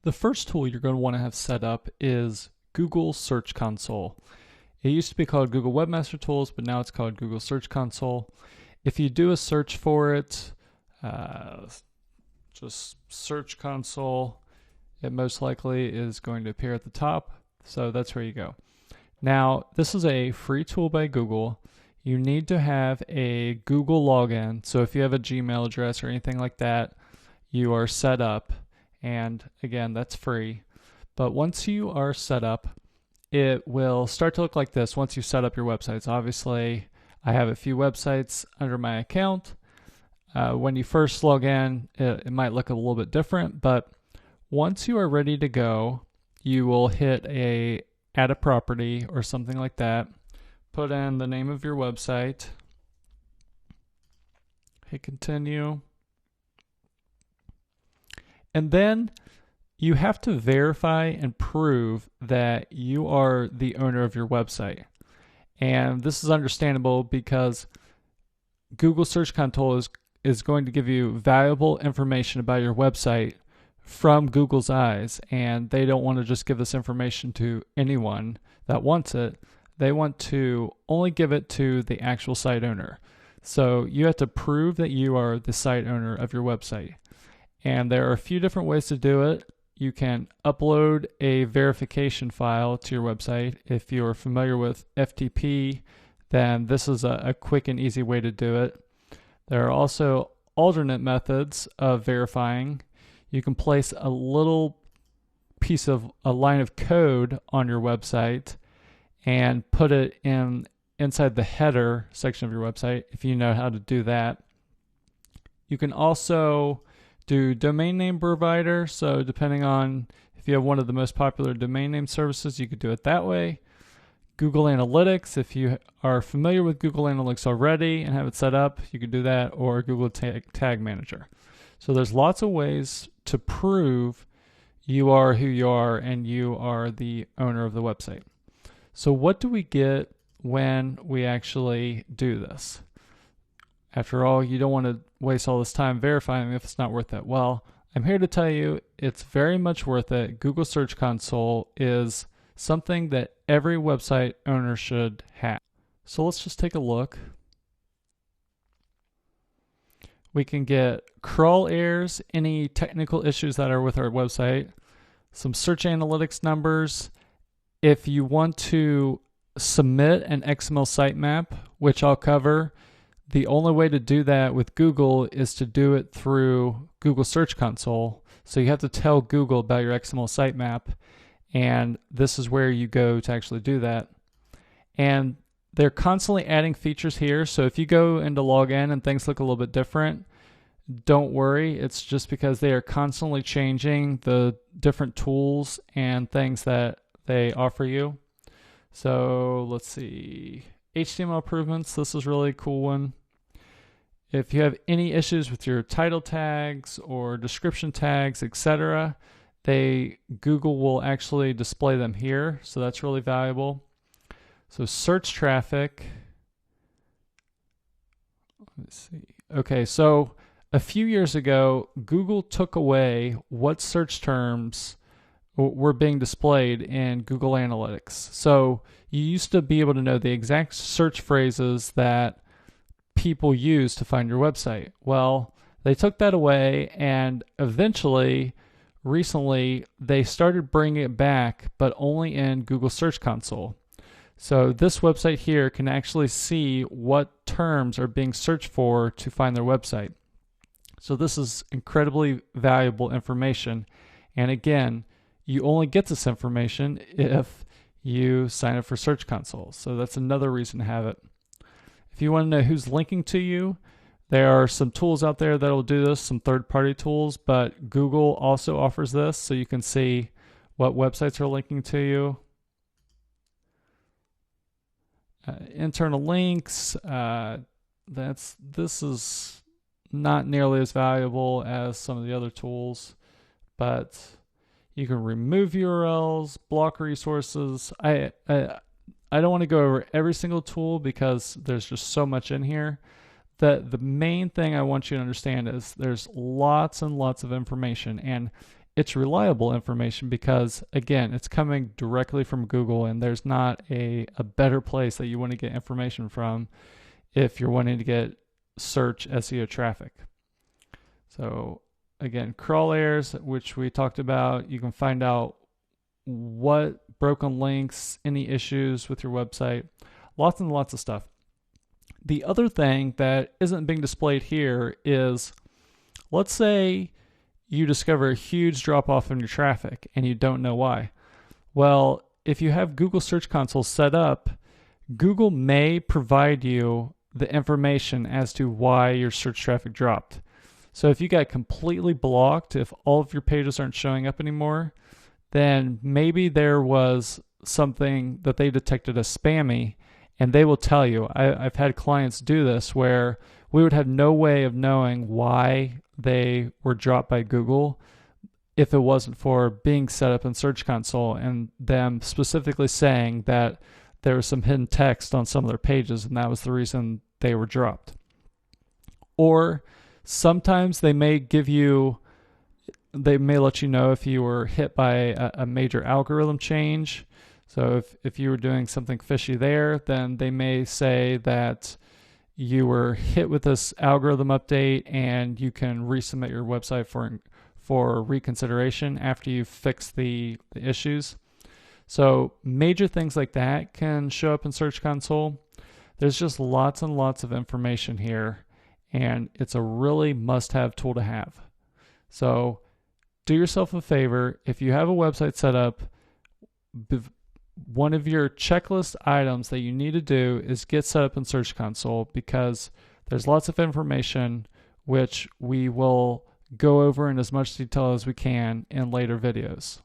The first tool you're going to want to have set up is Google Search Console. It used to be called Google Webmaster Tools, but now it's called Google Search Console. If you do a search for it, just Search Console, it most likely is going to appear at the top. So that's where you go. Now, this is a free tool by Google. You need to have a Google login. So if you have a Gmail address or anything like that, you are set up. And again, that's free. But once you are set up, it will start to look like this once you set up your websites. Obviously, I have a few websites under my account. When you first log in, it might look a little bit different, but once you are ready to go, you will hit add a property or something like that. Put in the name of your website. Hit continue. And then you have to verify and prove that you are the owner of your website. And this is understandable because Google Search Console is going to give you valuable information about your website from Google's eyes, and they don't want to just give this information to anyone that wants it. They want to only give it to the actual site owner. So you have to prove that you are the site owner of your website. And there are a few different ways to do it. You can upload a verification file to your website. If you're familiar with FTP, then this is a quick and easy way to do it. There are also alternate methods of verifying. You can place a little piece of a line of code on your website and put it inside the header section of your website if you know how to do that. You can also do domain name provider. So depending on if you have one of the most popular domain name services, you could do it that way. Google Analytics, if you are familiar with Google Analytics already and have it set up, you could do that, or Google Tag Manager. So there's lots of ways to prove you are who you are and you are the owner of the website. So what do we get when we actually do this? After all, you don't want to waste all this time verifying if it's not worth it. Well, I'm here to tell you it's very much worth it. Google Search Console is something that every website owner should have. So let's just take a look. We can get crawl errors, any technical issues that are with our website, some search analytics numbers. If you want to submit an XML sitemap, which I'll cover, the only way to do that with Google is to do it through Google Search Console. So you have to tell Google about your XML sitemap, and this is where you go to actually do that. And they're constantly adding features here, so if you go into login and things look a little bit different, don't worry. It's just because they are constantly changing the different tools and things that they offer you. So let's see. HTML improvements, this is really a cool one. If you have any issues with your title tags or description tags, etc., Google will actually display them here, so that's really valuable. So search traffic. Let's see. Okay, so a few years ago, Google took away what search terms were being displayed in Google Analytics. So you used to be able to know the exact search phrases that people use to find your website. Well, they took that away, and eventually, recently, they started bringing it back, but only in Google Search Console. So this website here can actually see what terms are being searched for to find their website. So this is incredibly valuable information. And again, you only get this information if you sign up for Search Console. So that's another reason to have it. If you want to know who's linking to you, there are some tools out there that will do this, some third-party tools, but Google also offers this, so you can see what websites are linking to you. Internal links, this is not nearly as valuable as some of the other tools, but you can remove URLs, block resources. I don't want to go over every single tool because there's just so much in here. The main thing I want you to understand is there's lots and lots of information, and it's reliable information because, again, it's coming directly from Google, and there's not a better place that you want to get information from if you're wanting to get search SEO traffic. So again, crawl errors, which we talked about, you can find out what broken links, any issues with your website, lots and lots of stuff. The other thing that isn't being displayed here is, let's say you discover a huge drop off in your traffic and you don't know why. Well, if you have Google Search Console set up, Google may provide you the information as to why your search traffic dropped. So if you got completely blocked, if all of your pages aren't showing up anymore, then maybe there was something that they detected as spammy, and they will tell you. I've had clients do this where we would have no way of knowing why they were dropped by Google if it wasn't for being set up in Search Console and them specifically saying that there was some hidden text on some of their pages and that was the reason they were dropped. Or sometimes they may let you know if you were hit by a major algorithm change. So if you were doing something fishy there, then they may say that you were hit with this algorithm update and you can resubmit your website for reconsideration after you've fixed the issues. So major things like that can show up in Search Console. There's just lots and lots of information here, and it's a really must-have tool to have. So do yourself a favor. If you have a website set up, one of your checklist items that you need to do is get set up in Search Console, because there's lots of information which we will go over in as much detail as we can in later videos.